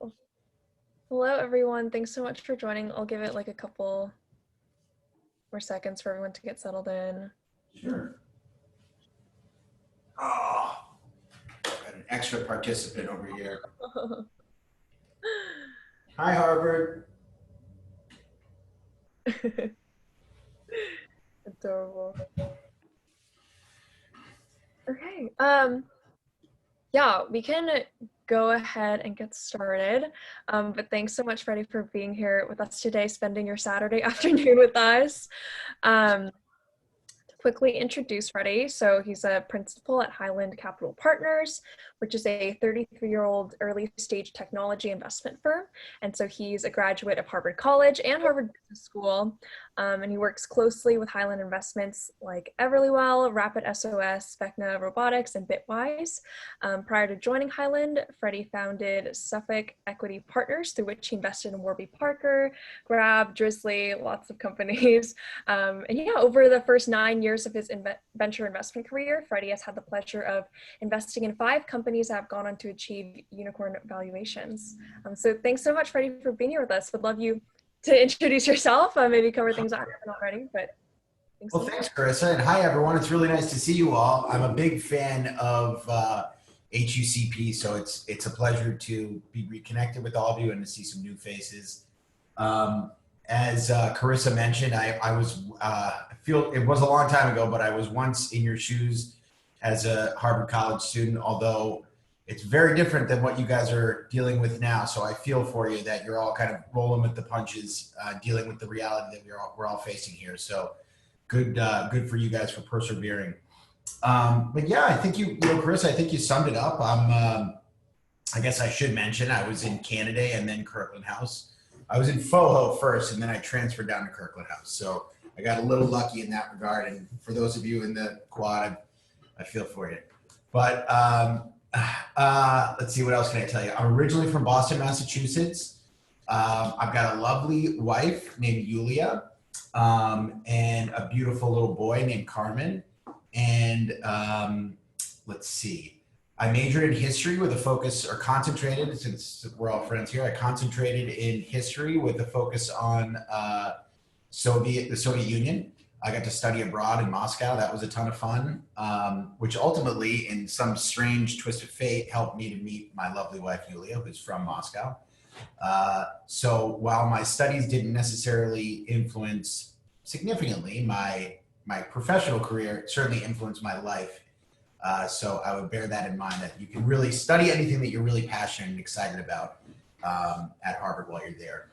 Hello, everyone. Thanks so much for joining. I'll give it like a couple more seconds for everyone to get settled in. Sure. Oh, got an extra participant over here. Hi, Harvard. Adorable. Okay. Yeah, we can go ahead and get started. But thanks so much, Freddie, for being here with us today, spending your Saturday afternoon with us. Quickly introduce Freddie. So he's a principal at Highland Capital Partners, which is a 33-year-old early stage technology investment firm. And so he's a graduate of Harvard College and Harvard Business School. And he works closely with Highland investments like Everlywell, Rapid SOS, Vecna Robotics, and Bitwise. Prior to joining Highland, Freddie founded Suffolk Equity Partners, through which he invested in Warby Parker, Grab, Drizzly, lots of companies. And yeah, over the first 9 years of his venture investment career, Freddie has had the pleasure of investing in 5 companies that have gone on to achieve unicorn valuations. So thanks so much, Freddie, for being here with us. Would love you to introduce yourself, maybe cover things I haven't already, but thanks so much. Thanks, Carissa, and hi, everyone. It's really nice to see you all. I'm a big fan of HUCP, so it's a pleasure to be reconnected with all of you and to see some new faces. As Carissa mentioned, I feel it was a long time ago, but I was once in your shoes as a Harvard College student, although it's very different than what you guys are dealing with now. So I feel for you that you're all kind of rolling with the punches, dealing with the reality that we're all facing here. So good for you guys for persevering. But yeah, I think Carissa, I think you summed it up. I guess I should mention I was in Canada and then Kirkland House. I was in FOHO first, and then I transferred down to Kirkland House. So I got a little lucky in that regard. And for those of you in the quad, I feel for you. But let's see, what else can I tell you? I'm originally from Boston, Massachusetts. I've got a lovely wife named Yulia, and a beautiful little boy named Carmen. And let's see. I majored in history with a focus, or concentrated, since we're all friends here, I concentrated in history with a focus on the Soviet Union. I got to study abroad in Moscow. That was a ton of fun, which ultimately, in some strange twist of fate, helped me to meet my lovely wife, Yulia, who's from Moscow. So while my studies didn't necessarily influence significantly my professional career, it certainly influenced my life. So I would bear that in mind, that you can really study anything that you're really passionate and excited about at Harvard while you're there.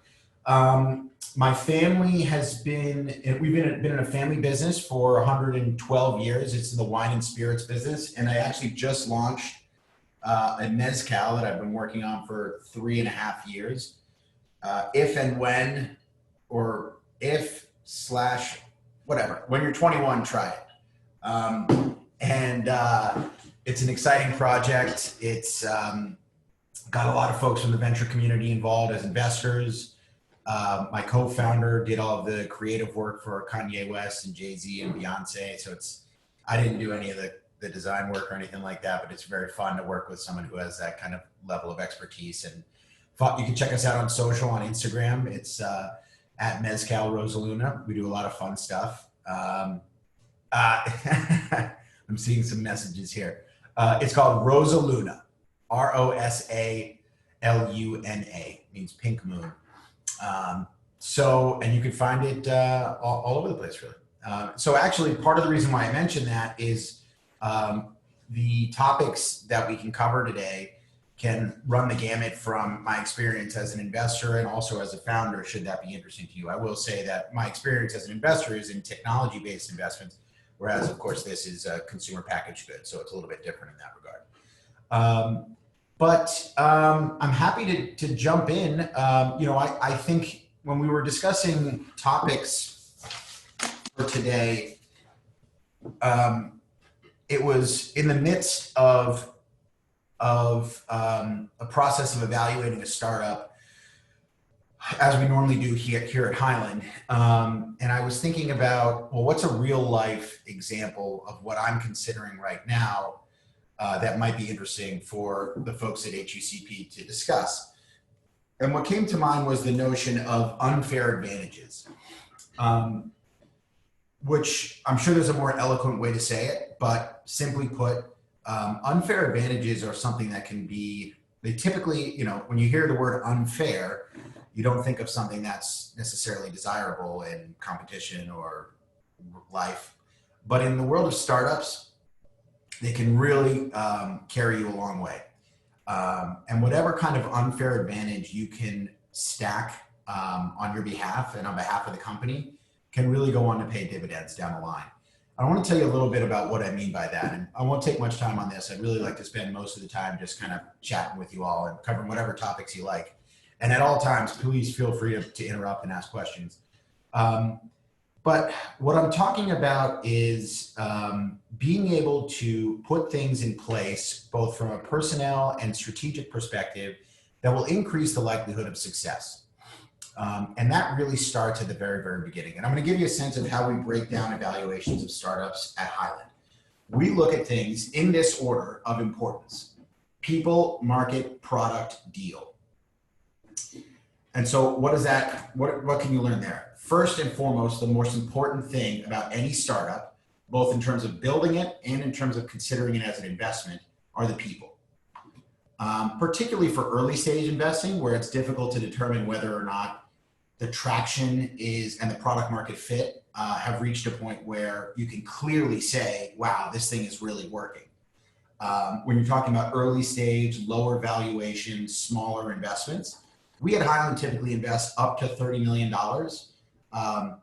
My family has we've been in a family business for 112 years. It's in the wine and spirits business. And I actually just launched a mezcal that I've been working on for 3.5 years. When you're 21, try it. And it's an exciting project. It's got a lot of folks from the venture community involved as investors. My co-founder did all of the creative work for Kanye West and Jay-Z and Beyonce. So I didn't do any of the design work or anything like that, but it's very fun to work with someone who has that kind of level of expertise. And you can check us out on social, on Instagram. It's at Mezcal Rosaluna. We do a lot of fun stuff. I'm seeing some messages here. It's called Rosaluna, Rosaluna, means pink moon. And you can find it all over the place, really. So actually, part of the reason why I mentioned that is the topics that we can cover today can run the gamut from my experience as an investor and also as a founder, should that be interesting to you. I will say that my experience as an investor is in technology-based investments, whereas, of course, this is a consumer packaged goods, so it's a little bit different in that regard. But I'm happy to jump in. I think when we were discussing topics for today, it was in the midst of a process of evaluating a startup, as we normally do here at Highland. And I was thinking about, well, what's a real life example of what I'm considering right now that might be interesting for the folks at HUCP to discuss. And what came to mind was the notion of unfair advantages, which I'm sure there's a more eloquent way to say it, but simply put, unfair advantages are something that can be, they typically, when you hear the word unfair, you don't think of something that's necessarily desirable in competition or life. But in the world of startups, they can really carry you a long way. And whatever kind of unfair advantage you can stack on your behalf and on behalf of the company can really go on to pay dividends down the line. I want to tell you a little bit about what I mean by that. And I won't take much time on this. I'd really like to spend most of the time just kind of chatting with you all and covering whatever topics you like. And at all times, please feel free to interrupt and ask questions. But what I'm talking about is being able to put things in place, both from a personnel and strategic perspective, that will increase the likelihood of success. And that really starts at the very, very beginning. And I'm going to give you a sense of how we break down evaluations of startups at Highland. We look at things in this order of importance: people, market, product, deal. And so what is that? What can you learn there? First and foremost, the most important thing about any startup, both in terms of building it and in terms of considering it as an investment, are the people. Particularly for early stage investing, where it's difficult to determine whether or not the traction is and the product market fit have reached a point where you can clearly say, wow, this thing is really working. When you're talking about early stage, lower valuation, smaller investments, we at Highland typically invest up to $30 million.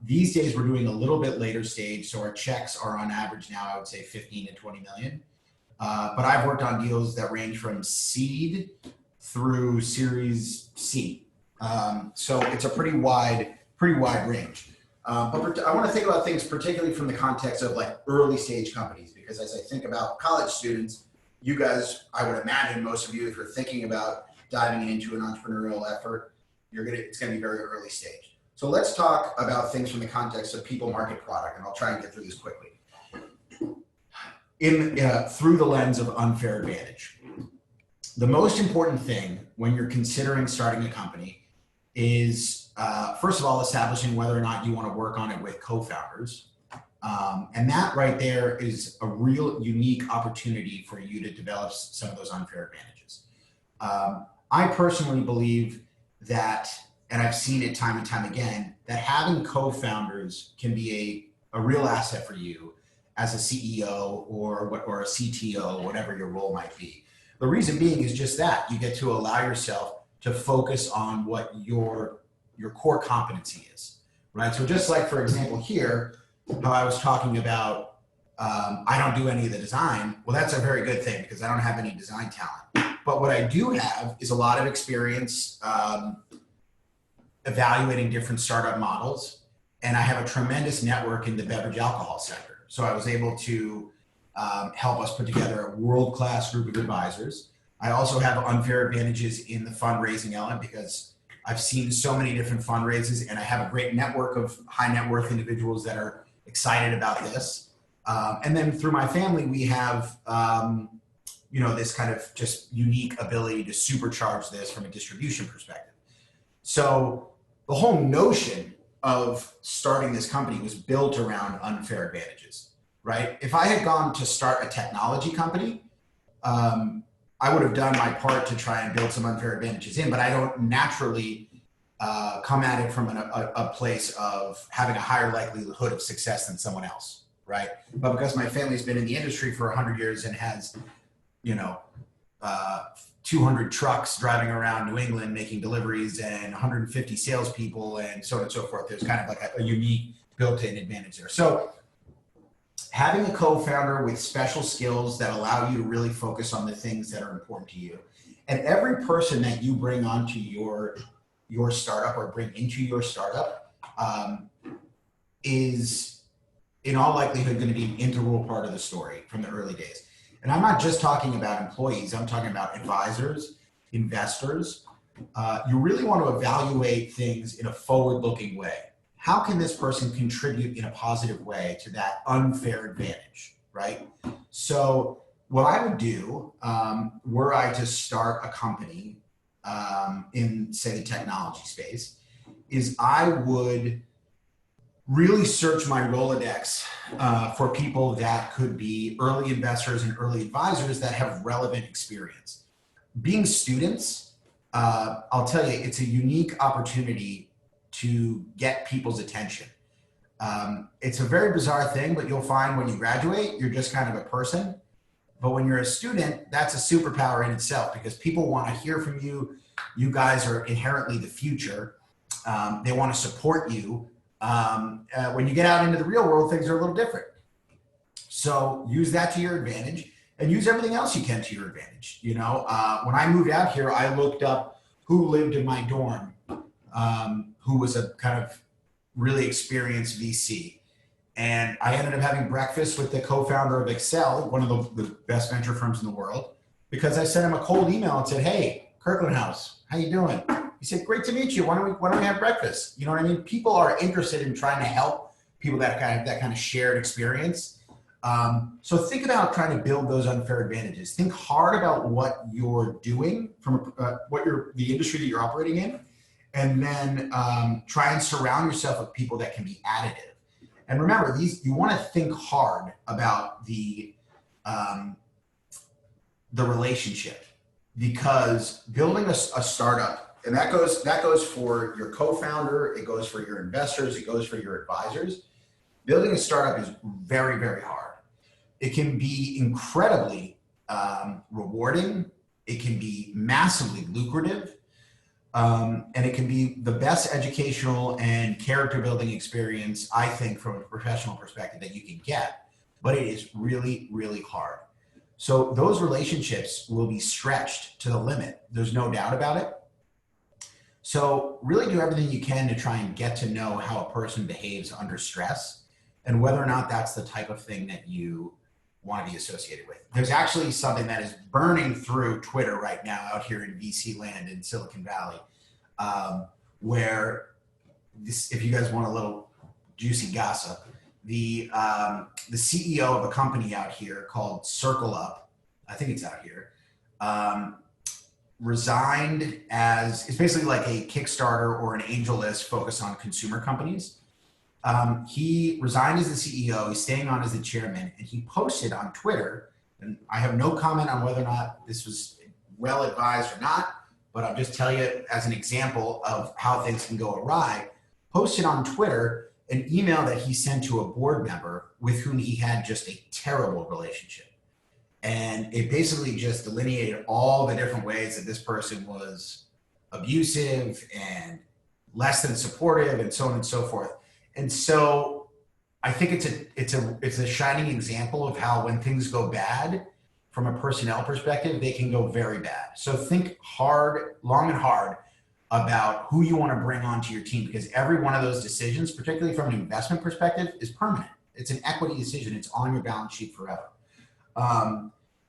These days we're doing a little bit later stage, so our checks are on average now, I would say 15 to 20 million. But I've worked on deals that range from seed through Series C. So it's a pretty wide range. But I want to think about things particularly from the context of like early stage companies, because as I think about college students, you guys, I would imagine most of you, if you're thinking about diving into an entrepreneurial effort, it's going to be very early stage. So let's talk about things from the context of people, market, product, and I'll try and get through this quickly. Through the lens of unfair advantage. The most important thing when you're considering starting a company is, first of all, establishing whether or not you want to work on it with co-founders. And that right there is a real unique opportunity for you to develop some of those unfair advantages. I personally believe that, and I've seen it time and time again, that having co-founders can be a real asset for you as a CEO or a CTO, whatever your role might be. The reason being is just that you get to allow yourself to focus on what your core competency is, right? So just like, for example, here, how I was talking about, I don't do any of the design. Well, that's a very good thing because I don't have any design talent. But what I do have is a lot of experience evaluating different startup models. And I have a tremendous network in the beverage alcohol sector. So I was able to help us put together a world-class group of advisors. I also have unfair advantages in the fundraising element because I've seen so many different fundraisers and I have a great network of high net worth individuals that are excited about this. And then through my family, we have, this kind of just unique ability to supercharge this from a distribution perspective. So the whole notion of starting this company was built around unfair advantages, right? If I had gone to start a technology company, I would have done my part to try and build some unfair advantages in, but I don't naturally come at it from a place of having a higher likelihood of success than someone else, right? But because my family's been in the industry for 100 years and has, 200 trucks driving around New England making deliveries and 150 salespeople and so on and so forth, there's kind of like a unique built-in advantage there. So having a co-founder with special skills that allow you to really focus on the things that are important to you. And every person that you bring onto your startup or bring into your startup is in all likelihood going to be an integral part of the story from the early days. And I'm not just talking about employees, I'm talking about advisors, investors. You really want to evaluate things in a forward-looking way. How can this person contribute in a positive way to that unfair advantage, right? So what I would do were I to start a company in, say, the technology space, is I would really search my Rolodex for people that could be early investors and early advisors that have relevant experience. Being students, I'll tell you, it's a unique opportunity to get people's attention. It's a very bizarre thing, but you'll find when you graduate, you're just kind of a person. But when you're a student, that's a superpower in itself because people want to hear from you. You guys are inherently the future. They want to support you. When you get out into the real world, things are a little different. So use that to your advantage and use everything else you can to your advantage. You know, when I moved out here, I looked up who lived in my dorm, who was a kind of really experienced VC. And I ended up having breakfast with the co-founder of Excel, one of the best venture firms in the world, because I sent him a cold email and said, "Hey, Kirkland House, how you doing?" He said, "Great to meet you. Why don't we have breakfast?" You know what I mean? People are interested in trying to help people that kind of shared experience. So think about trying to build those unfair advantages. Think hard about what you're doing from the industry that you're operating in, and then try and surround yourself with people that can be additive. And remember, you want to think hard about the relationship, because building a startup, and that goes for your co-founder, it goes for your investors, it goes for your advisors. Building a startup is very, very hard. It can be incredibly rewarding. It can be massively lucrative. And it can be the best educational and character building experience, I think, from a professional perspective that you can get, but it is really, really hard. So those relationships will be stretched to the limit. There's no doubt about it. So really do everything you can to try and get to know how a person behaves under stress and whether or not that's the type of thing that you want to be associated with. There's actually something that is burning through Twitter right now out here in VC land in Silicon Valley, where if you guys want a little juicy gossip, the CEO of a company out here called Circle Up, I think it's out here, resigned as, it's basically like a Kickstarter or an angel list focused on consumer companies. He resigned as the CEO, he's staying on as the chairman, and he posted on Twitter, and I have no comment on whether or not this was well advised or not, but I'll just tell you as an example of how things can go awry, posted on Twitter an email that he sent to a board member with whom he had just a terrible relationship. And it basically just delineated all the different ways that this person was abusive and less than supportive and so on and so forth. And so I think it's a shining example of how when things go bad from a personnel perspective, they can go very bad. So think hard, long and hard about who you want to bring onto your team, because every one of those decisions, particularly from an investment perspective, is permanent. It's an equity decision. It's on your balance sheet forever.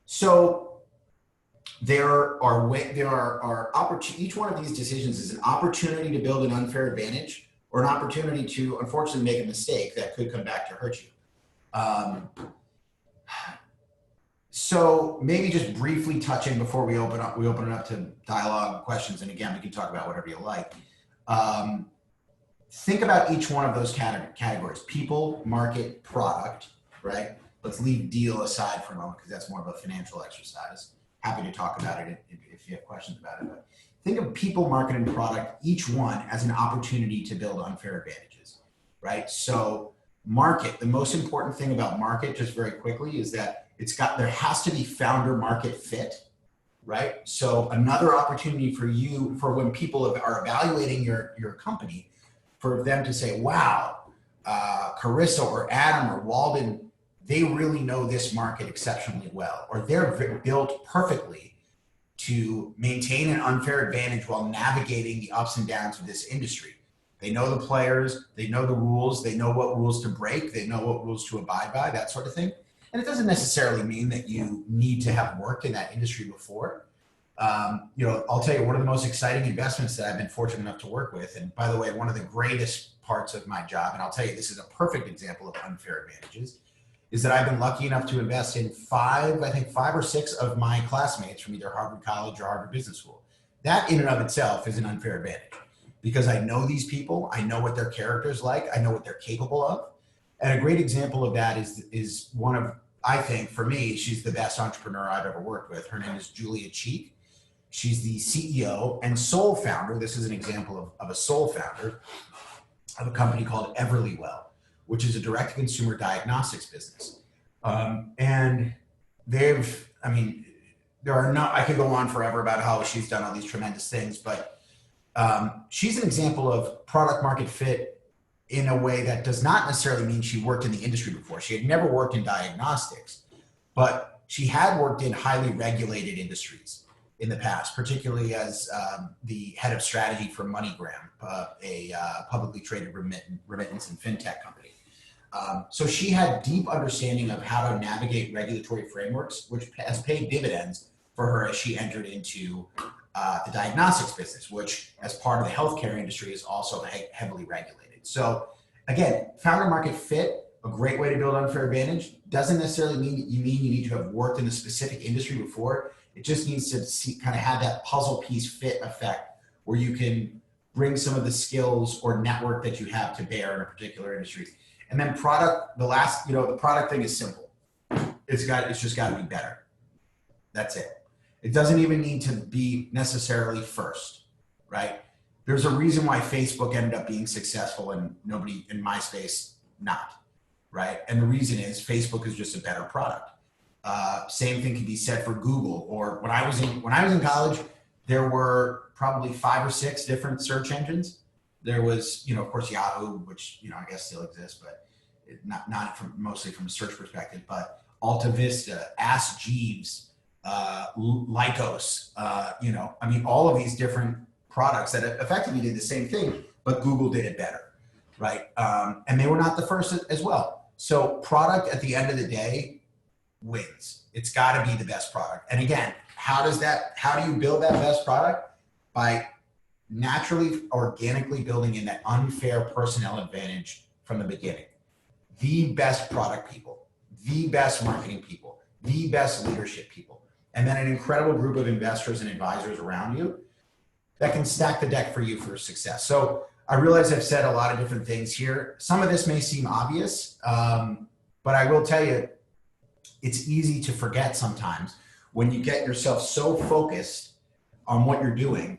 So there are opportunities. Each one of these decisions is an opportunity to build an unfair advantage, or an opportunity to, unfortunately, make a mistake that could come back to hurt you. So maybe just briefly touching before we open it up to dialogue, questions, and again, we can talk about whatever you like. Think about each one of those categories: people, market, product, right? Let's leave deal aside for a moment because that's more of a financial exercise. Happy to talk about it if you have questions about it. But think of people, market, and product, each one as an opportunity to build unfair advantages, right? So market, the most important thing about market, just very quickly, is that there has to be founder market fit, right? So another opportunity for you, for when people are evaluating your company, for them to say, wow, Carissa or Adam or Walden, they really know this market exceptionally well, or they're built perfectly to maintain an unfair advantage while navigating the ups and downs of this industry. They know the players, they know the rules, they know what rules to break, they know what rules to abide by, that sort of thing. And it doesn't necessarily mean that you need to have worked in that industry before. I'll tell you, one of the most exciting investments that I've been fortunate enough to work with, and by the way, one of the greatest parts of my job, and I'll tell you, this is a perfect example of unfair advantages, is that I've been lucky enough to invest in five or six of my classmates from either Harvard College or Harvard Business School. that in and of itself is an unfair advantage because I know these people, I know what their character's like, I know what they're capable of. And a great example of that is one of, I think for me, she's the best entrepreneur I've ever worked with. Her name is Julia Cheek. She's the CEO and sole founder. This is an example of a sole founder of a company called Everlywell, which is a direct-to-consumer diagnostics business. And they've, I mean, I could go on forever about how she's done all these tremendous things, but she's an example of product market fit in a way that does not necessarily mean she worked in the industry before. She had never worked in diagnostics, but she had worked in highly regulated industries in the past, particularly as the head of strategy for MoneyGram, a publicly traded remittance and fintech company. So she had deep understanding of how to navigate regulatory frameworks, which has paid dividends for her as she entered into the diagnostics business, which as part of the healthcare industry is also heavily regulated. So again, founder market fit, a great way to build unfair advantage, doesn't necessarily mean you need to have worked in a specific industry before. It just needs to kind of have that puzzle piece fit effect where you can bring some of the skills or network that you have to bear in a particular industry. And then product, the product thing is simple. It's just got to be better. That's it. It doesn't even need to be necessarily first, right? There's a reason why Facebook ended up being successful and nobody in my space not, right? And the reason is Facebook is just a better product. Same thing can be said for Google. Or when I was in college, there were probably 5 or 6 different search engines. There was, of course, Yahoo, which I guess still exists, but mostly from a search perspective. But Alta Vista, Ask Jeeves, Lycos, all of these different products that effectively did the same thing, but Google did it better, right? And they were not the first as well. So product at the end of the day wins. It's got to be the best product. And again, how do you build that best product? By naturally, organically building in that unfair personnel advantage from the beginning. The best product people, the best marketing people, the best leadership people, and then an incredible group of investors and advisors around you that can stack the deck for you for success. So I realize I've said a lot of different things here. Some of this may seem obvious, but I will tell you, it's easy to forget sometimes when you get yourself so focused on what you're doing.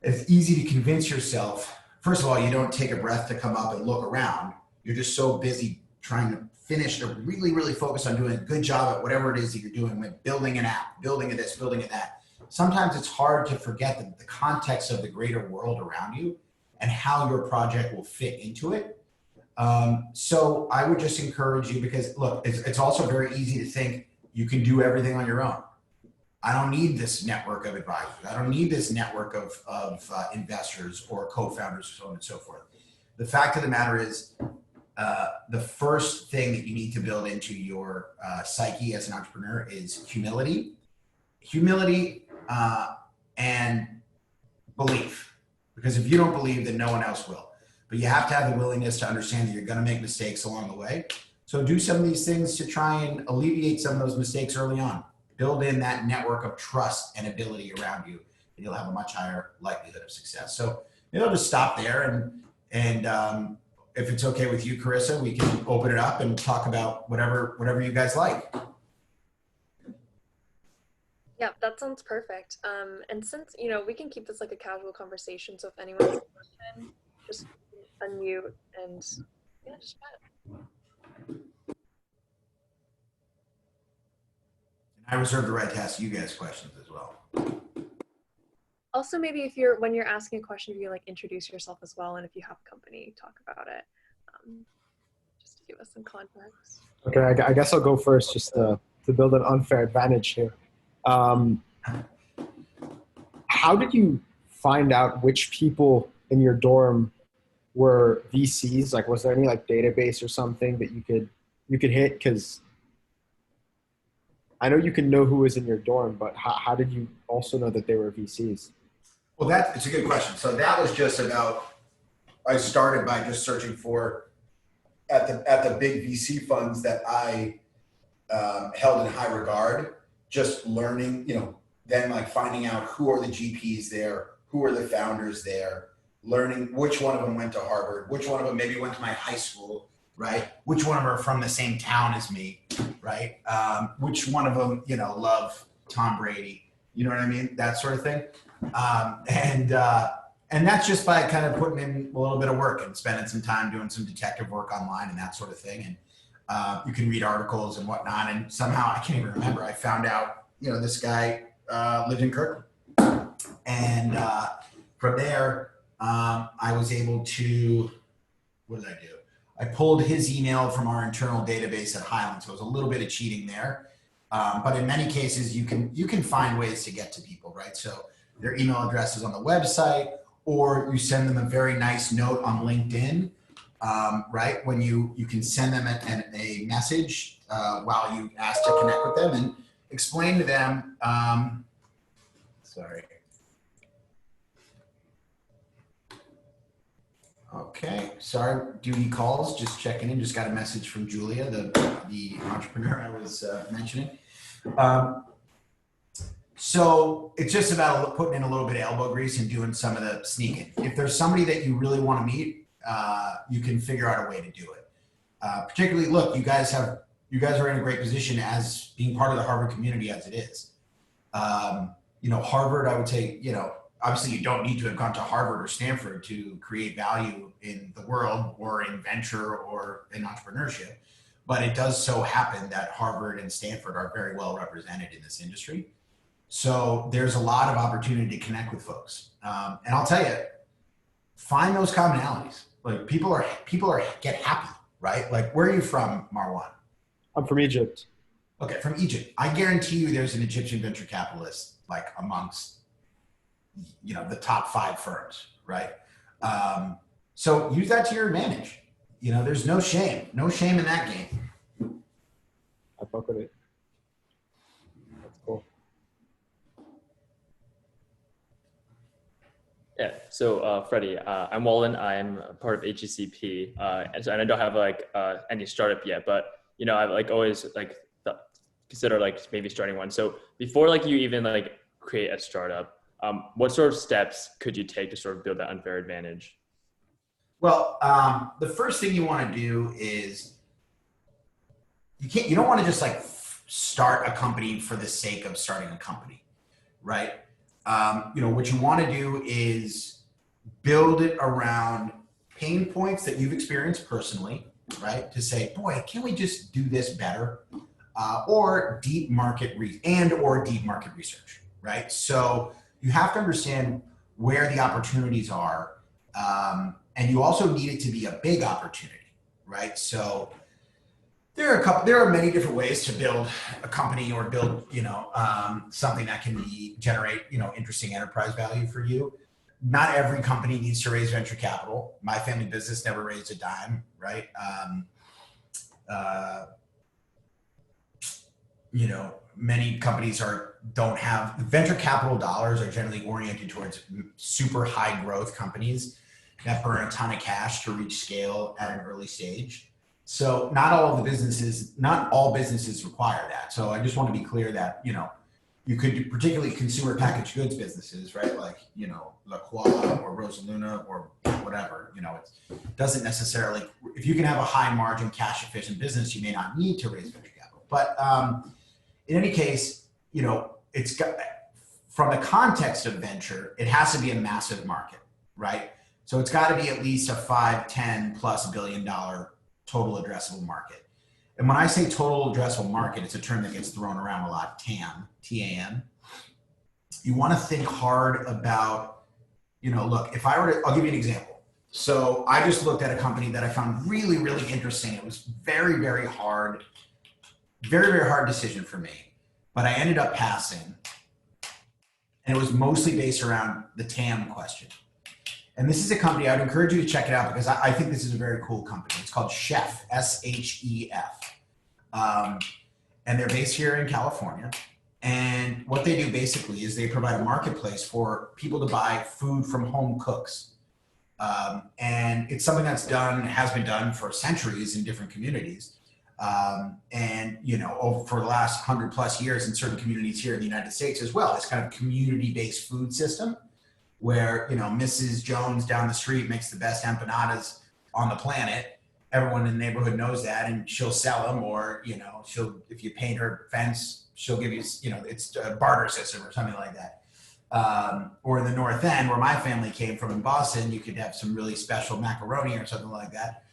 It's easy to convince yourself, first of all, you don't take a breath to come up and look around. You're just so busy trying to finish to really, really focus on doing a good job at whatever it is that you're doing, with building an app, building a this, building a that. Sometimes it's hard to forget the context of the greater world around you and how your project will fit into it. So I would just encourage you, because look, it's also very easy to think you can do everything on your own. I don't need this network of advisors. I don't need this network of investors or co-founders, so on and so forth. The fact of the matter is, the first thing that you need to build into your psyche as an entrepreneur is humility and belief. Because if you don't believe, then no one else will. But you have to have the willingness to understand that you're going to make mistakes along the way. So do some of these things to try and alleviate some of those mistakes early on. Build in that network of trust and ability around you, and you'll have a much higher likelihood of success. So maybe I'll just stop there, and if it's okay with you, Carissa, we can open it up and talk about whatever you guys like. Yeah, that sounds perfect. And since, we can keep this like a casual conversation, so if anyone has a question, just unmute and just chat. I reserve the right to ask you guys questions as well. Also, maybe when you're asking a question, if you introduce yourself as well, and if you have a company, talk about it, just to give us some context. Okay, I guess I'll go first, just to build an unfair advantage here. How did you find out which people in your dorm were VCs? Was there any database or something that you could hit? Because I know you can know who was in your dorm, but how did you also know that they were VCs? Well, it's a good question. So that was just I started by just searching for at the big VC funds that I held in high regard, just learning, then like finding out who are the GPs there, who are the founders there, learning which one of them went to Harvard, which one of them maybe went to my high school, right? Which one of them are from the same town as me, right? Which one of them, you know, love Tom Brady, you know what I mean? That sort of thing. And that's just by kind of putting in a little bit of work and spending some time doing some detective work online and that sort of thing. And you can read articles and whatnot. And somehow, I can't even remember, I found out, you know, this guy lived in Kirkland. And from there, I was able to, what did I do? I pulled his email from our internal database at Highland. So it was a little bit of cheating there. But in many cases, you can find ways to get to people, right? So their email address is on the website, or you send them a very nice note on LinkedIn, right? When you can send them a message while you ask to connect with them and explain to them, sorry. Okay, sorry, duty calls, just checking in, just got a message from Julia, the entrepreneur I was mentioning. So it's just about putting in a little bit of elbow grease and doing some of the sneaking. If there's somebody that you really want to meet, you can figure out a way to do it. Particularly, look, you guys are in a great position as being part of the Harvard community as it is. You know, Harvard, I would say, you know, obviously you don't need to have gone to Harvard or Stanford to create value in the world or in venture or in entrepreneurship. But it does so happen that Harvard and Stanford are very well represented in this industry. So there's a lot of opportunity to connect with folks. And I'll tell you, find those commonalities. Like people get happy, right? Like, where are you from, Marwan? I'm from Egypt. Okay, from Egypt. I guarantee you there's an Egyptian venture capitalist like amongst, you know, the top 5 firms, right? So use that to your advantage. You know, there's no shame in that game. I fuck with it. That's cool. Yeah. So Freddie, I'm Walden. I'm part of HECP, and I don't have like any startup yet, but you know, I've like always like consider like maybe starting one. So before like you even like create a startup, what sort of steps could you take to sort of build that unfair advantage? Well, the first thing you want to do is you don't want to just like start a company for the sake of starting a company, right? You know, what you want to do is build it around pain points that you've experienced personally, right? To say, boy, can we just do this better? Or deep market research, right? So you have to understand where the opportunities are. And you also need it to be a big opportunity, right? So there are many different ways to build a company or build, you know, something that can generate, you know, interesting enterprise value for you. Not every company needs to raise venture capital. My family business never raised a dime, right? You know, many companies don't have venture capital dollars are generally oriented towards super high growth companies that burn a ton of cash to reach scale at an early stage. So not all businesses require that. So I just want to be clear that, you know, you could do particularly consumer packaged goods businesses, right? Like, you know, La Croix or Rosaluna or whatever, you know, it doesn't necessarily, if you can have a high margin cash efficient business, you may not need to raise venture capital. But in any case, you know, it's got, from the context of venture, it has to be a massive market, right? So it's got to be at least a $5-10+ billion total addressable market. And when I say total addressable market, it's a term that gets thrown around a lot, TAM, T-A-M. You want to think hard about, you know, look, I'll give you an example. So I just looked at a company that I found really, really interesting. It was very, very hard decision for me, but I ended up passing. And it was mostly based around the TAM question. And this is a company, I'd encourage you to check it out because I think this is a very cool company. It's called Chef, S-H-E-F. And they're based here in California. And what they do basically is they provide a marketplace for people to buy food from home cooks. And it's something has been done for centuries in different communities. And, you know, over for the last 100+ years in certain communities here in the United States as well, it's kind of community-based food system where, you know, Mrs. Jones down the street makes the best empanadas on the planet. Everyone in the neighborhood knows that, and she'll sell them, or, you know, if you paint her fence, she'll give you, you know, it's a barter system or something like that. Or in the North End, where my family came from in Boston, you could have some really special macaroni or something like that.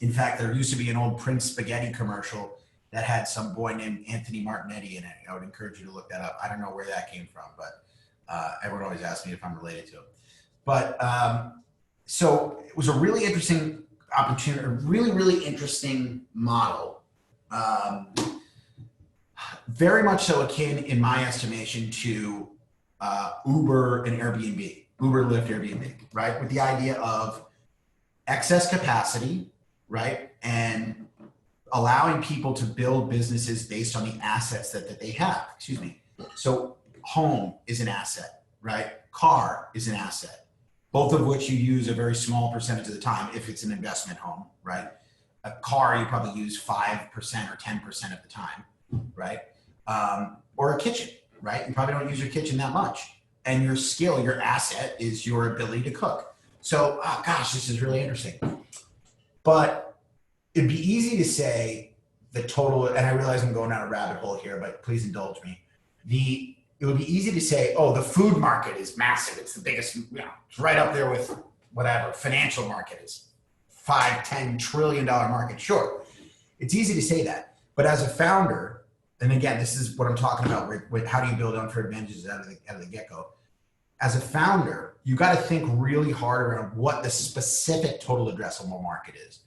In fact, there used to be an old Prince Spaghetti commercial that had some boy named Anthony Martignetti in it. I would encourage you to look that up. I don't know where that came from, but everyone always asks me if I'm related to him. But so it was a really interesting opportunity, a really, really interesting model. Very much so akin, in my estimation, to Uber and Airbnb, Uber, Lyft, Airbnb, right? With the idea of excess capacity, right? And allowing people to build businesses based on the assets that they have, excuse me. So home is an asset, right? Car is an asset, both of which you use a very small percentage of the time if it's an investment home, right? A car you probably use 5% or 10% of the time, right? Or a kitchen, right? You probably don't use your kitchen that much. And your skill, your asset is your ability to cook. So, oh gosh, this is really interesting. But it'd be easy to say the total, and I realize I'm going down a rabbit hole here, but please indulge me. It would be easy to say, oh, the food market is massive. It's the biggest, you know, it's right up there with whatever financial market is, $5-10 trillion market. Sure, it's easy to say that. But as a founder, and again, this is what I'm talking about with how do you build unfair advantages out of the get-go. As a founder, you got to think really hard around what the specific total addressable market is.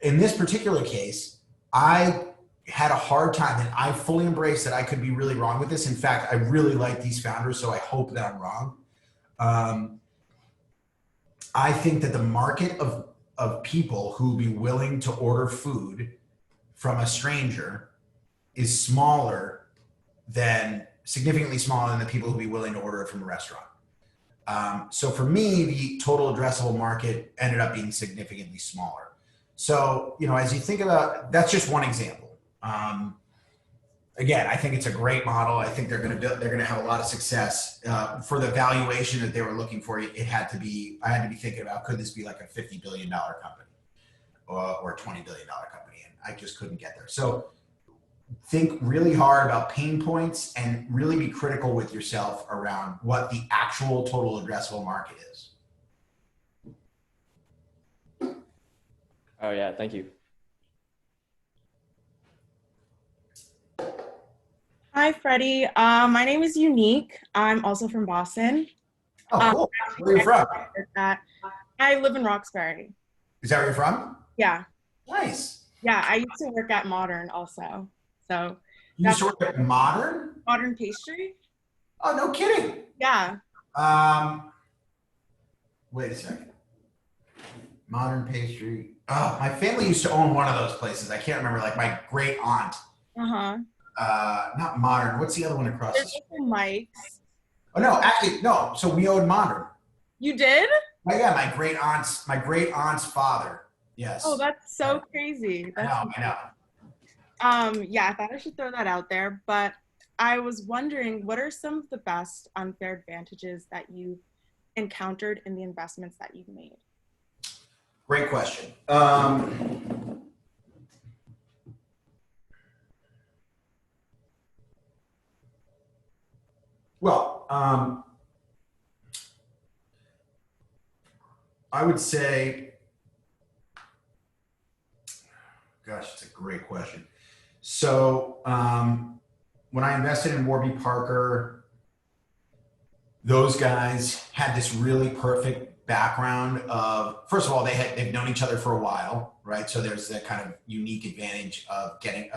In this particular case, I had a hard time, and I fully embrace that I could be really wrong with this. In fact, I really like these founders, so I hope that I'm wrong. I think that the market of people who will be willing to order food from a stranger is significantly smaller than the people who will be willing to order it from a restaurant. So for me, the total addressable market ended up being significantly smaller. So, you know, as you think about, that's just one example. Again, I think it's a great model. I think they're going to have a lot of success. For the valuation that they were looking for, I had to be thinking about, could this be like a $50 billion company or a $20 billion company? And I just couldn't get there. So think really hard about pain points and really be critical with yourself around what the actual total addressable market is. Oh yeah, thank you. Hi, Freddie. My name is Unique. I'm also from Boston. Oh, cool. Where are you from? I live in Roxbury. Is that where you're from? Yeah. Nice. Yeah, I used to work at Modern also. So You used to work at Modern? Modern Pastry? Oh, no kidding. Yeah. Wait a second. Modern Pastry. Oh, my family used to own one of those places. I can't remember, like my great aunt. Uh-huh. Not Modern. What's the other one across the There's street? also Mike's. Oh no, actually no. So we owned Modern. You did? Oh yeah, my great aunt's father. Yes. Oh, that's so crazy. I know. Yeah, I thought I should throw that out there, but I was wondering, what are some of the best unfair advantages that you've encountered in the investments that you've made? Great question. Well, I would say, gosh, it's a great question. So when I invested in Warby Parker, those guys had this really perfect background of, first of all, they've known each other for a while, right? So there's that kind of unique advantage of having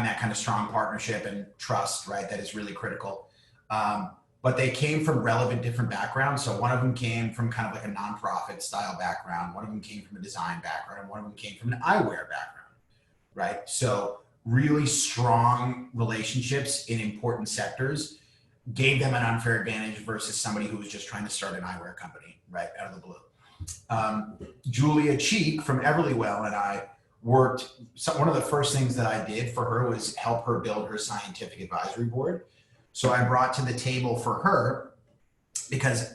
that kind of strong partnership and trust, right? That is really critical. But they came from relevant different backgrounds. So one of them came from kind of like a nonprofit style background. One of them came from a design background, and one of them came from an eyewear background, right? So really strong relationships in important sectors gave them an unfair advantage versus somebody who was just trying to start an eyewear company, right, out of the blue. Julia Cheek from Everlywell and I worked. So one of the first things that I did for her was help her build her scientific advisory board. So I brought to the table for her, because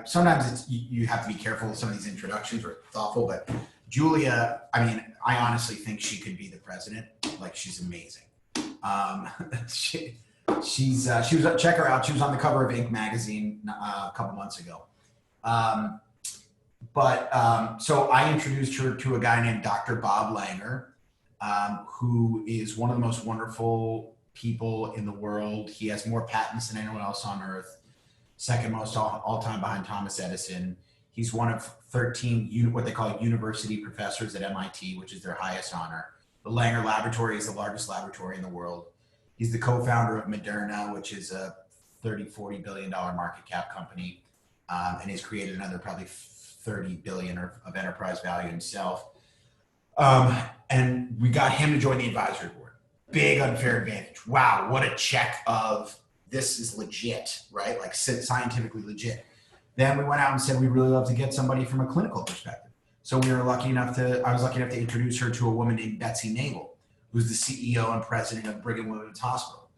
sometimes you have to be careful with some of these introductions or thoughtful, but Julia, I honestly think she could be the president. Like, she's amazing. She was, check her out. She was on the cover of Inc. magazine a couple months ago. So I introduced her to a guy named Dr. Bob Langer, who is one of the most wonderful people in the world. He has more patents than anyone else on earth. Second most all time behind Thomas Edison. He's one of 13 what they call university professors at MIT, which is their highest honor. The Langer Laboratory is the largest laboratory in the world. He's the co-founder of Moderna, which is a $30-40 billion market cap company, and he's created another probably 30 billion of enterprise value himself. And we got him to join the advisory board. Big unfair advantage. Wow, what a check of this is legit, right? Like, scientifically legit. Then we went out and said, we'd really love to get somebody from a clinical perspective. So I was lucky enough to introduce her to a woman named Betsy Nagel, who's the CEO and president of Brigham and Women's Hospital.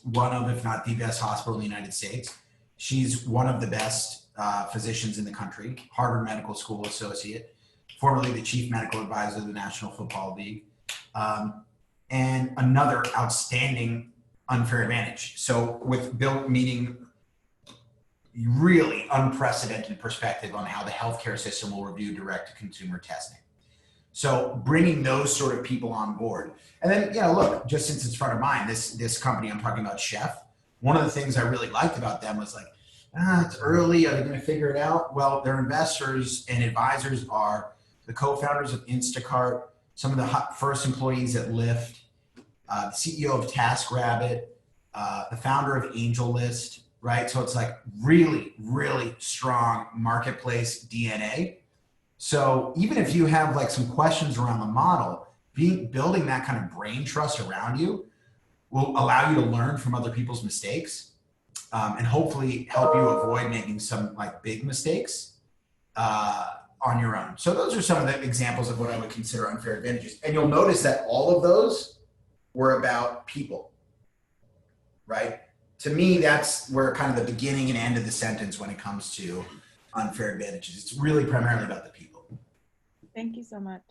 One of, if not the best hospital in the United States. She's one of the best physicians in the country, Harvard Medical School associate, formerly the chief medical advisor of the National Football League, and another outstanding unfair advantage. So with Bill, meaning really unprecedented perspective on how the healthcare system will review direct-to-consumer testing. So bringing those sort of people on board. And then, look, just since it's front of mind, this company I'm talking about, Chef, one of the things I really liked about them was like, it's early, are they going to figure it out? Well, their investors and advisors are the co-founders of Instacart, some of the first employees at Lyft, the CEO of TaskRabbit, the founder of AngelList, right? So it's like really, really strong marketplace DNA. So even if you have like some questions around the model, building that kind of brain trust around you will allow you to learn from other people's mistakes, and hopefully help you avoid making some like big mistakes on your own. So those are some of the examples of what I would consider unfair advantages. And you'll notice that all of those were about people, right? To me, that's where kind of the beginning and end of the sentence when it comes to unfair advantages. It's really primarily about the people. Thank you so much.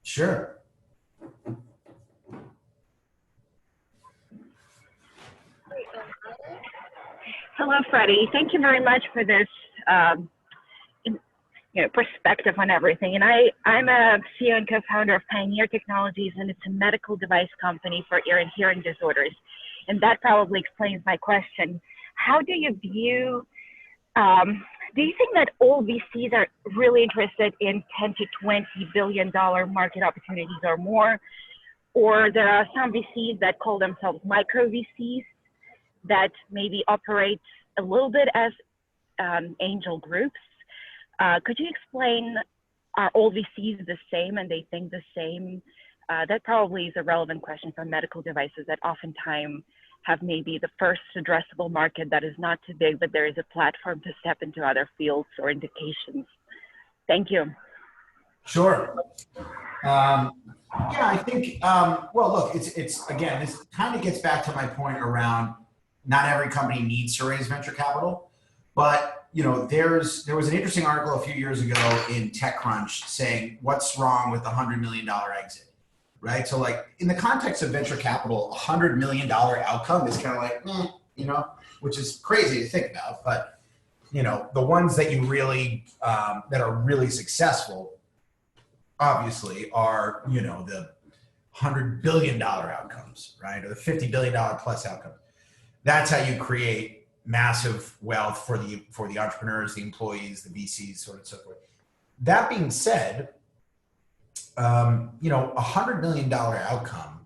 Sure. Hello, Freddie. Thank you very much for this perspective on everything. And I'm a CEO and co-founder of Pioneer Technologies, and it's a medical device company for ear and hearing disorders. And that probably explains my question. How do you view, do you think that all VCs are really interested in 10 to $20 billion market opportunities or more? Or there are some VCs that call themselves micro VCs that maybe operate a little bit as angel groups? Could you explain, are all VCs the same and they think the same? That probably is a relevant question for medical devices that oftentimes have maybe the first addressable market that is not too big, but there is a platform to step into other fields or indications. Thank you. Sure. Yeah, I think, well, look, it's again, this kind of gets back to my point around not every company needs to raise venture capital, but there was an interesting article a few years ago in TechCrunch saying what's wrong with the $100 million exit, right? So like in the context of venture capital, $100 million outcome is kind of like, which is crazy to think about, but the ones that you really, that are really successful, obviously are, the $100 billion outcomes, right? Or the $50 billion plus outcomes. That's how you create massive wealth for the entrepreneurs, the employees, the VCs, so on and so forth. That being said, $100 million outcome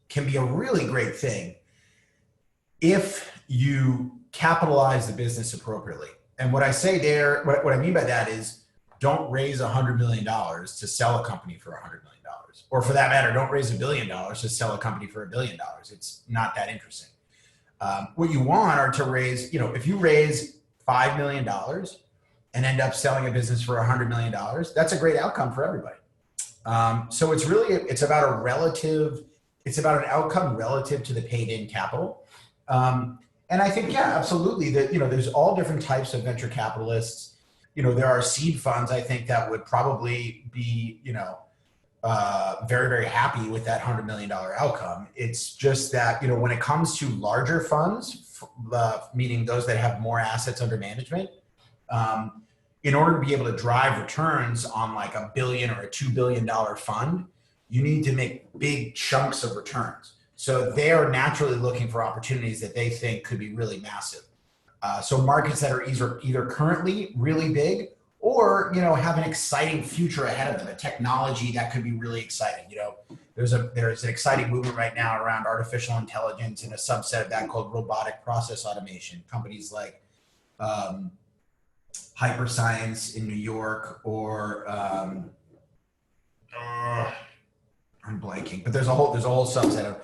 can be a really great thing if you capitalize the business appropriately. And what I say there, what I mean by that is don't raise $100 million to sell a company for $100 million. Or for that matter, don't raise $1 billion to sell a company for $1 billion. It's not that interesting. What you want are to raise, if you raise $5 million, and end up selling a business for $100 million, that's a great outcome for everybody. So it's really, it's about an outcome relative to the paid in capital. And I think, yeah, absolutely, that, there's all different types of venture capitalists. There are seed funds, I think, that would probably be, very, very happy with that $100 million outcome. It's just that, when it comes to larger funds, meaning those that have more assets under management, in order to be able to drive returns on like $1 billion or a $2 billion fund, you need to make big chunks of returns. So they are naturally looking for opportunities that they think could be really massive. So markets that are either currently really big or, have an exciting future ahead of them, a technology that could be really exciting. There's an exciting movement right now around artificial intelligence and a subset of that called robotic process automation. Companies like Hyperscience in New York, or I'm blanking, but there's a whole subset of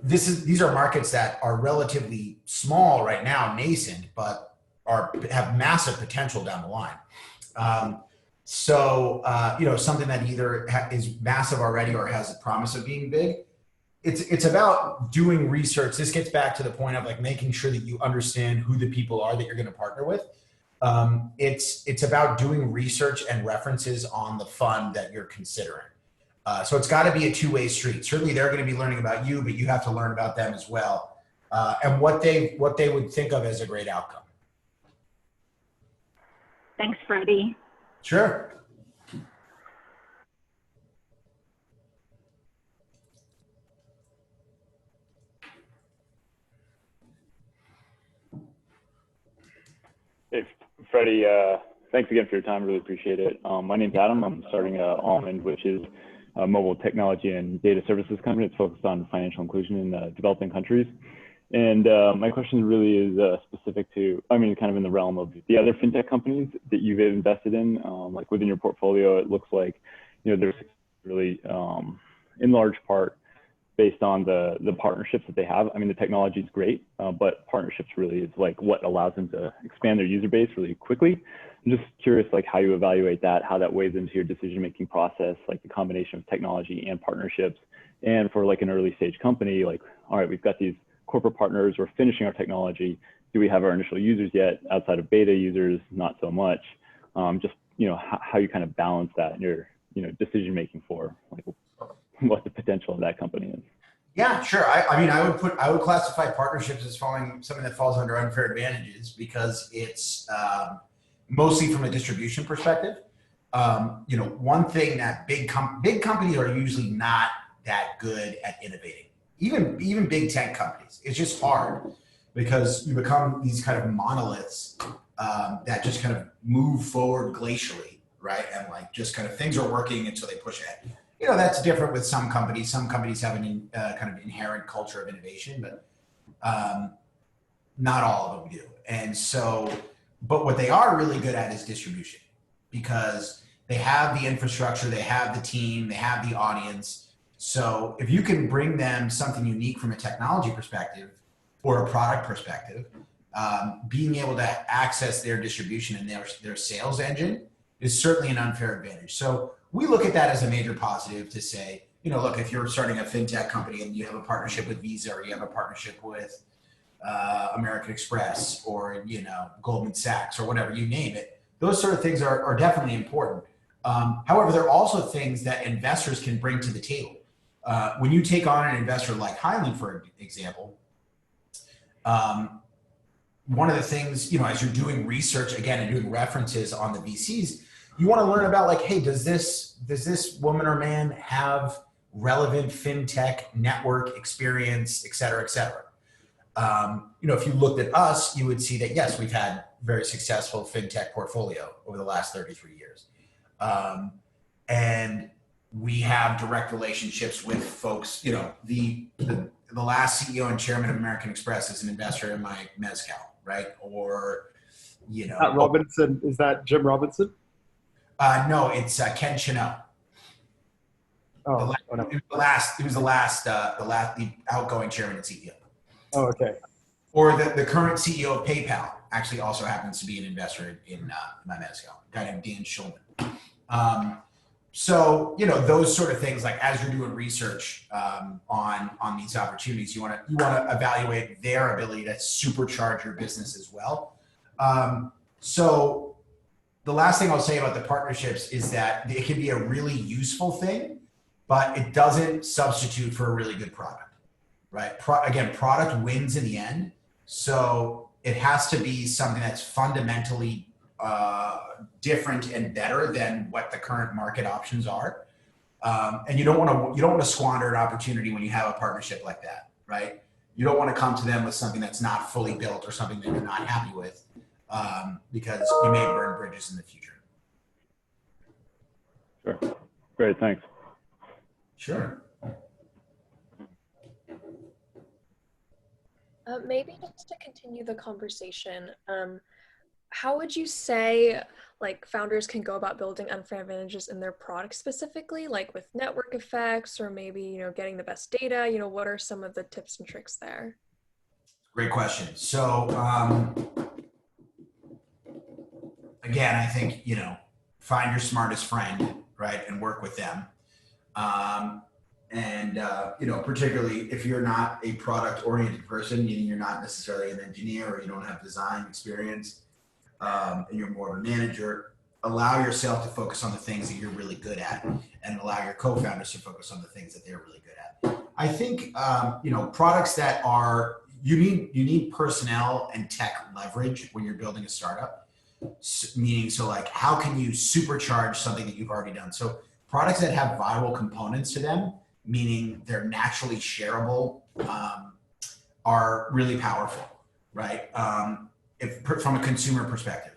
these are markets that are relatively small right now, nascent, but have massive potential down the line. Something that either is massive already or has a promise of being big. It's about doing research. This gets back to the point of like making sure that you understand who the people are that you're going to partner with. It's about doing research and references on the fund that you're considering. So it's got to be a two-way street. Certainly they're going to be learning about you, but you have to learn about them as well, and what they would think of as a great outcome. Thanks, Freddie. Sure. Hey, Freddie, thanks again for your time. Really appreciate it. My name's Adam. I'm starting Almond, which is a mobile technology and data services company. It's focused on financial inclusion in developing countries. And my question really is specific to, kind of in the realm of the other fintech companies that you've invested in. Like within your portfolio, it looks like, there's really, in large part, based on the partnerships that they have. The technology is great, but partnerships really is like what allows them to expand their user base really quickly. I'm just curious, like how you evaluate that, how that weighs into your decision-making process, like the combination of technology and partnerships. And for like an early stage company, like, all right, we've got these corporate partners, we're finishing our technology. Do we have our initial users yet? Outside of beta users, not so much. Just, how you kind of balance that in your, decision-making for like what the potential of that company is. Yeah, sure. I would classify partnerships as something that falls under unfair advantages because it's mostly from a distribution perspective. One thing that big companies are usually not that good at innovating. Even big tech companies, it's just hard because you become these kind of monoliths that just kind of move forward glacially, right? And like just kind of things are working until they push ahead. That's different with some companies. Some companies have an kind of inherent culture of innovation, but not all of them do. And so, but what they are really good at is distribution because they have the infrastructure, they have the team, they have the audience. So if you can bring them something unique from a technology perspective or a product perspective, being able to access their distribution and their sales engine is certainly an unfair advantage. So we look at that as a major positive to say, look, if you're starting a fintech company and you have a partnership with Visa or you have a partnership with American Express or, Goldman Sachs or whatever, you name it, those sort of things are definitely important. However, there are also things that investors can bring to the table. When you take on an investor like Highland, for example, one of the things, as you're doing research again and doing references on the VCs, you want to learn about like, hey, does this woman or man have relevant fintech network experience, et cetera, et cetera. If you looked at us, you would see that, yes, we've had very successful fintech portfolio over the last 33 years. And we have direct relationships with folks, the last CEO and chairman of American Express is an investor in my mezcal, right? Or, Robinson, is that Jim Robinson? No, it's Ken Chenault. Oh, It was the outgoing chairman and CEO. Oh, okay. Or the current CEO of PayPal actually also happens to be an investor in my mezcal, a guy named Dan Schulman. So, those sort of things, like as you're doing research on these opportunities, you want to evaluate their ability to supercharge your business as well. So the last thing I'll say about the partnerships is that it can be a really useful thing, but it doesn't substitute for a really good product, right? Again, product wins in the end. So it has to be something that's fundamentally different and better than what the current market options are. And you don't want to squander an opportunity when you have a partnership like that, right? You don't want to come to them with something that's not fully built or something that you're not happy with, because you may burn bridges in the future. Sure. Great. Thanks. Sure. Maybe just to continue the conversation, how would you say like founders can go about building unfair advantages in their product specifically, like with network effects or maybe, getting the best data? What are some of the tips and tricks there? Great question. So again, I think, find your smartest friend, right? And work with them. Particularly if you're not a product oriented person, meaning you're not necessarily an engineer or you don't have design experience, and you're more of a manager, allow yourself to focus on the things that you're really good at and allow your co-founders to focus on the things that they're really good at. I think, products that are, you need personnel and tech leverage when you're building a startup, meaning, so like, how can you supercharge something that you've already done? So products that have viral components to them, meaning they're naturally shareable, are really powerful, right? From a consumer perspective.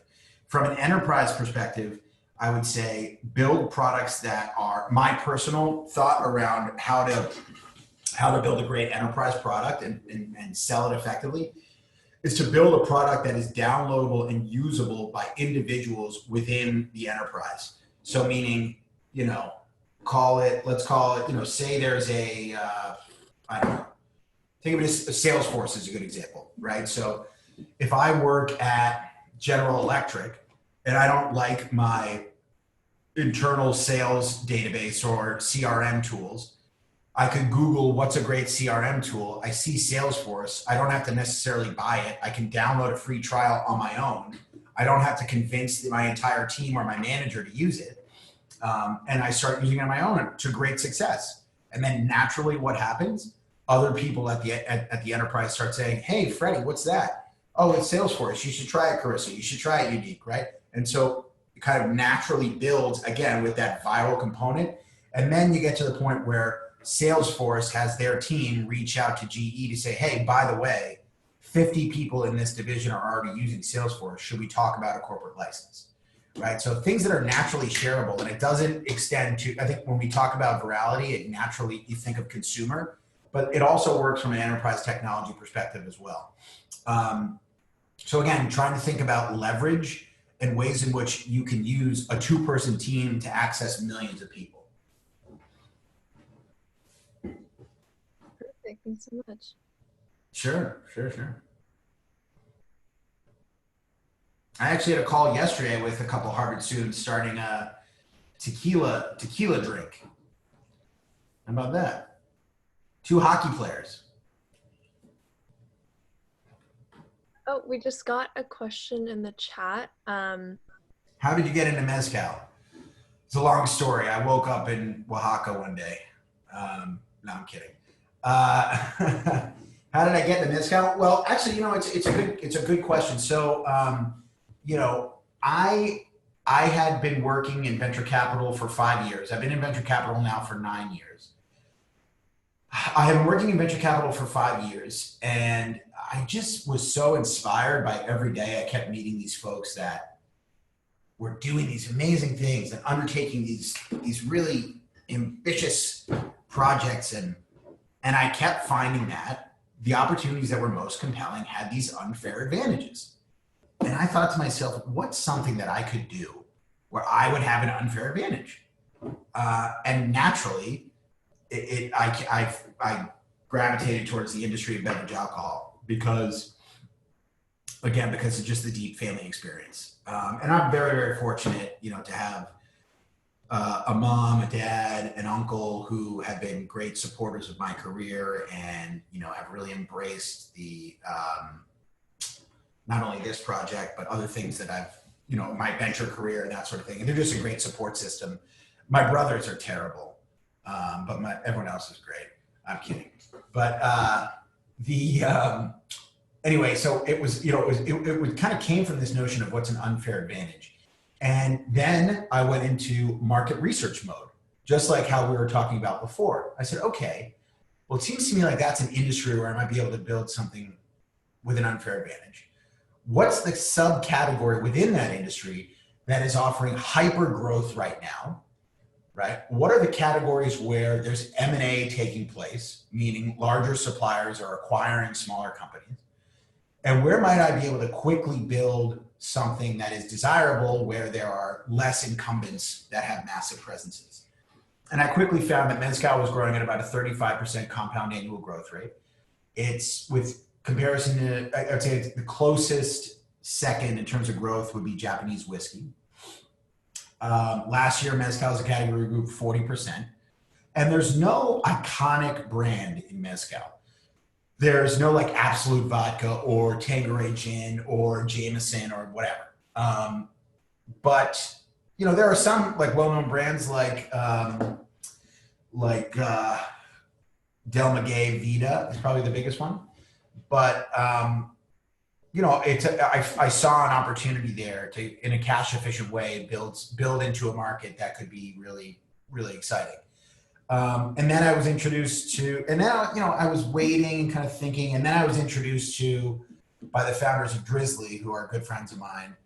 From an enterprise perspective, I would say build products that are, my personal thought around how to build a great enterprise product and sell it effectively is to build a product that is downloadable and usable by individuals within the enterprise. So meaning, let's call it, say there's a, I don't know, think of it as Salesforce is a good example, right? So if I work at General Electric and I don't like my internal sales database or CRM tools, I could Google what's a great CRM tool. I see Salesforce. I don't have to necessarily buy it. I can download a free trial on my own. I don't have to convince my entire team or my manager to use it. And I start using it on my own to great success. And then naturally what happens? Other people at the enterprise start saying, hey, Freddie, what's that? Oh, it's Salesforce. You should try it, Carissa. You should try it, Unique, right? And so it kind of naturally builds, again, with that viral component. And then you get to the point where Salesforce has their team reach out to GE to say, hey, by the way, 50 people in this division are already using Salesforce. Should we talk about a corporate license? Right? So things that are naturally shareable, and it doesn't extend to, I think when we talk about virality, it naturally, you think of consumer, but it also works from an enterprise technology perspective as well. So again, trying to think about leverage and ways in which you can use a 2-person team to access millions of people. Perfect. Thanks so much. Sure. I actually had a call yesterday with a couple Harvard students starting a tequila drink. How about that? 2 hockey players. Oh, we just got a question in the chat. How did you get into mezcal? It's a long story. I woke up in Oaxaca one day. No, I'm kidding. How did I get into mezcal? Well, actually, it's a good question. So, I had been working in venture capital for 5 years. I've been in venture capital now for 9 years. I have been working in venture capital for 5 years, and I just was so inspired by every day I kept meeting these folks that were doing these amazing things and undertaking these really ambitious projects. And I kept finding that the opportunities that were most compelling had these unfair advantages. And I thought to myself, what's something that I could do where I would have an unfair advantage? And naturally, I gravitated towards the industry of beverage alcohol because again, because of just the deep family experience. And I'm very, very fortunate, to have a mom, a dad, an uncle who have been great supporters of my career and, have really embraced the, not only this project, but other things that I've, my venture career and that sort of thing. And they're just a great support system. My brothers are terrible, but everyone else is great. I'm kidding. But anyway, so it was, it kind of came from this notion of what's an unfair advantage. And then I went into market research mode, just like how we were talking about before. I said, okay, well, it seems to me like that's an industry where I might be able to build something with an unfair advantage. What's the subcategory within that industry that is offering hyper growth right now, right? What are the categories where there's M&A taking place, meaning larger suppliers are acquiring smaller companies? And where might I be able to quickly build something that is desirable where there are less incumbents that have massive presences? And I quickly found that Mezcal was growing at about a 35% compound annual growth rate. It's with comparison to, I would say the closest second in terms of growth would be Japanese whiskey. Last year, Mezcal as a category grew 40%. And there's no iconic brand in Mezcal. There's no like Absolute Vodka or Tanqueray Gin or Jameson or whatever. But, there are some like well-known brands like Del Maguey Vida is probably the biggest one. But, I saw an opportunity there to, in a cash efficient way, build into a market that could be really, really exciting. And then I was introduced to, and now, I was waiting and kind of thinking, and then I was introduced to, by the founders of Drizzly, who are good friends of mine,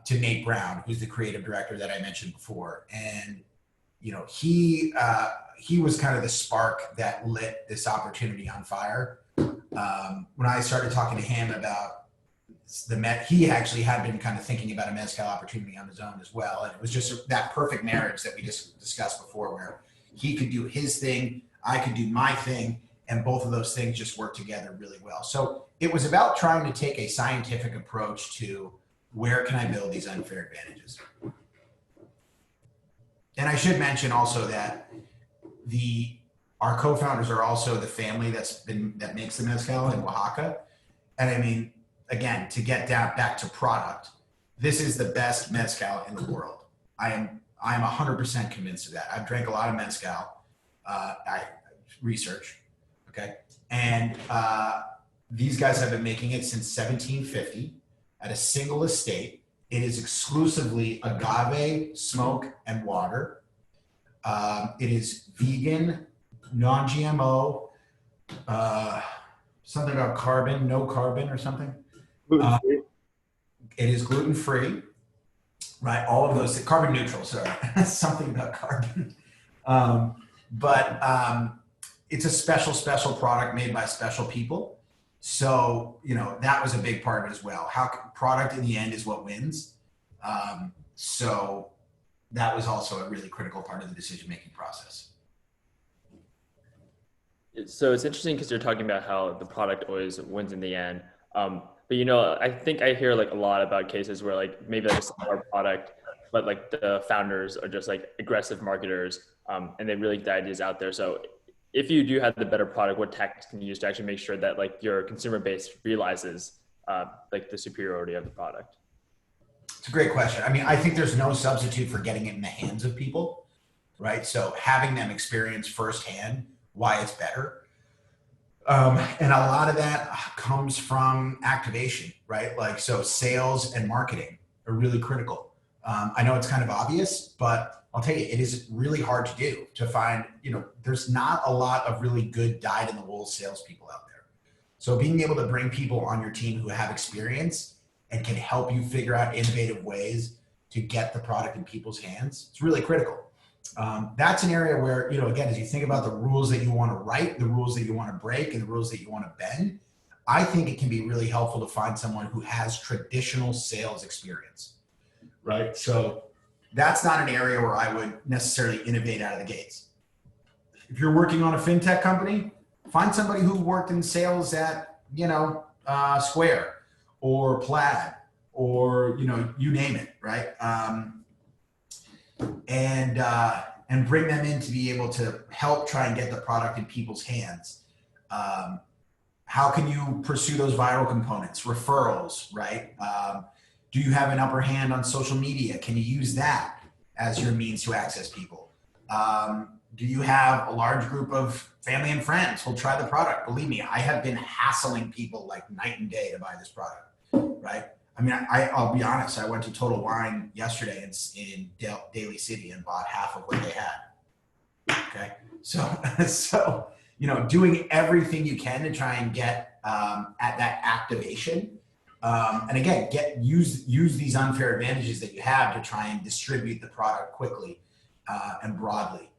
to Nate Brown, who's the creative director that I mentioned before. And, he was kind of the spark that lit this opportunity on fire. When I started talking to him about he actually had been kind of thinking about a Mezcal opportunity on his own as well. And it was just that perfect marriage that we just discussed before, where he could do his thing, I could do my thing, and both of those things just work together really well. So it was about trying to take a scientific approach to where can I build these unfair advantages. And I should mention also that our co-founders are also the family that makes the Mezcal in Oaxaca. And I mean, again, to get back to product, this is the best Mezcal in the world. I am 100% convinced of that. I've drank a lot of Mezcal. I research, okay? And these guys have been making it since 1750 at a single estate. It is exclusively agave, smoke, and water. It is vegan, non-GMO, something about carbon, no carbon or something. Gluten-free. It is gluten-free. Right, all of those, carbon neutral, sorry, something about carbon. But it's a special product made by special people. So, that was a big part of it as well. Product in the end is what wins. So that was also a really critical part of the decision-making process. So it's interesting because you're talking about how the product always wins in the end. But I think I hear like a lot about cases where like maybe like a similar product, but like the founders are just like aggressive marketers, and they really get the ideas out there. So if you do have the better product, what tactics can you use to actually make sure that like your consumer base realizes like the superiority of the product? It's a great question. I mean, I think there's no substitute for getting it in the hands of people, right? So having them experience firsthand why it's better. And a lot of that comes from activation, right? Like, so sales and marketing are really critical. I know it's kind of obvious, but I'll tell you, it is really hard to do, to find, there's not a lot of really good dyed-in-the-wool salespeople out there. So being able to bring people on your team who have experience and can help you figure out innovative ways to get the product in people's hands, it's really critical. That's an area where, again, as you think about the rules that you want to write, the rules that you want to break, and the rules that you want to bend, I think it can be really helpful to find someone who has traditional sales experience, right? So that's not an area where I would necessarily innovate out of the gates. If you're working on a fintech company, find somebody who worked in sales at, Square, or plaid, or, you know, you name it, right? And bring them in to be able to help try and get the product in people's hands. How can you pursue those viral components? Referrals, right? Do you have an upper hand on social media? Can you use that as your means to access people? Do you have a large group of family and friends who'll try the product? Believe me, I have been hassling people like night and day to buy this product, right? I mean, I'll be honest, I went to Total Wine yesterday in Daly City and bought half of what they had, okay? So you know, doing everything you can to try and get at that activation. And again, use these unfair advantages that you have to try and distribute the product quickly and broadly.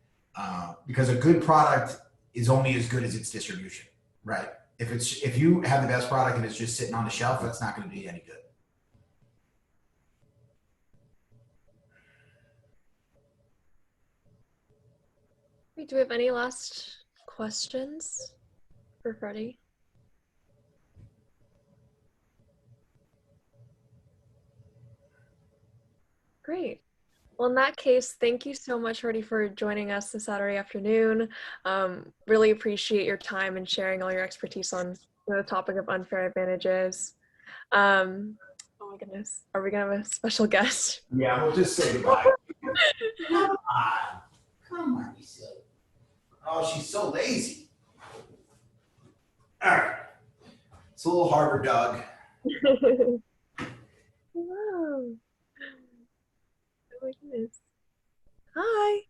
Because a good product is only as good as its distribution, right? If you have the best product and it's just sitting on the shelf, that's not going to be any good. Do we have any last questions for Freddie? Great. Well, in that case, thank you so much, Freddie, for joining us this Saturday afternoon. Really appreciate your time and sharing all your expertise on the topic of unfair advantages. Oh my goodness, are we gonna have a special guest? Yeah, we'll just say goodbye. Come on, you silly. Oh, she's so lazy. All right. It's a little Harvard dog. Hello. Oh my goodness. Hi.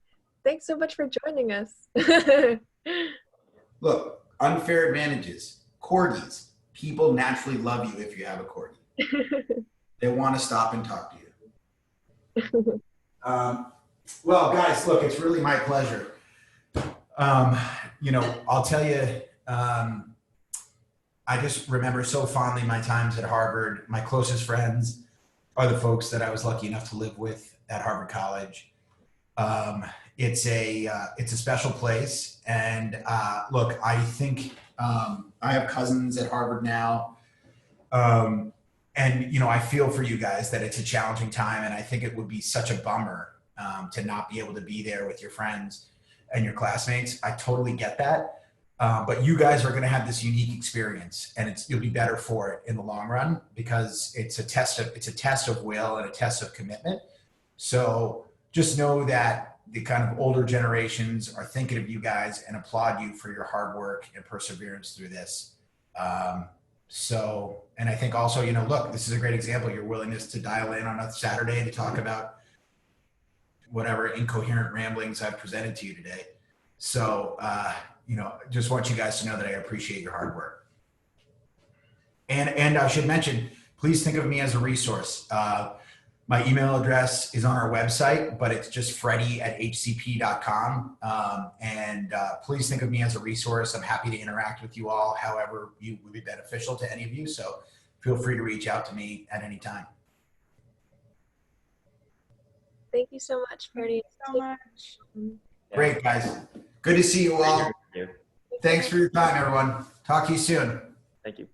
Thanks so much for joining us. Look, unfair advantages. Corgis. People naturally love you if you have a corgi. They want to stop and talk to you. Well, guys, look, it's really my pleasure. You know, I'll tell you, I just remember so fondly my times at Harvard. My closest friends are the folks that I was lucky enough to live with at Harvard College. It's a special place. And look, I think I have cousins at Harvard now. And, you know, I feel for you guys that it's a challenging time. And I think it would be such a bummer to not be able to be there with your friends and your classmates. I totally get that. But you guys are going to have this unique experience, and you'll be better for it in the long run, because it's a test of will and a test of commitment. So just know that the kind of older generations are thinking of you guys and applaud you for your hard work and perseverance through this. And I think also, you know, look, this is a great example, your willingness to dial in on a Saturday to talk about whatever incoherent ramblings I've presented to you today. So, you know, just want you guys to know that I appreciate your hard work. And I should mention, please think of me as a resource. My email address is on our website, but it's just freddie@hcp.com. Please think of me as a resource. I'm happy to interact with you all, however you would be beneficial to any of you. So feel free to reach out to me at any time. Thank you so much, Freddie. So much. Great, guys. Good to see you all. Thank you. Thanks for your time, everyone. Talk to you soon. Thank you.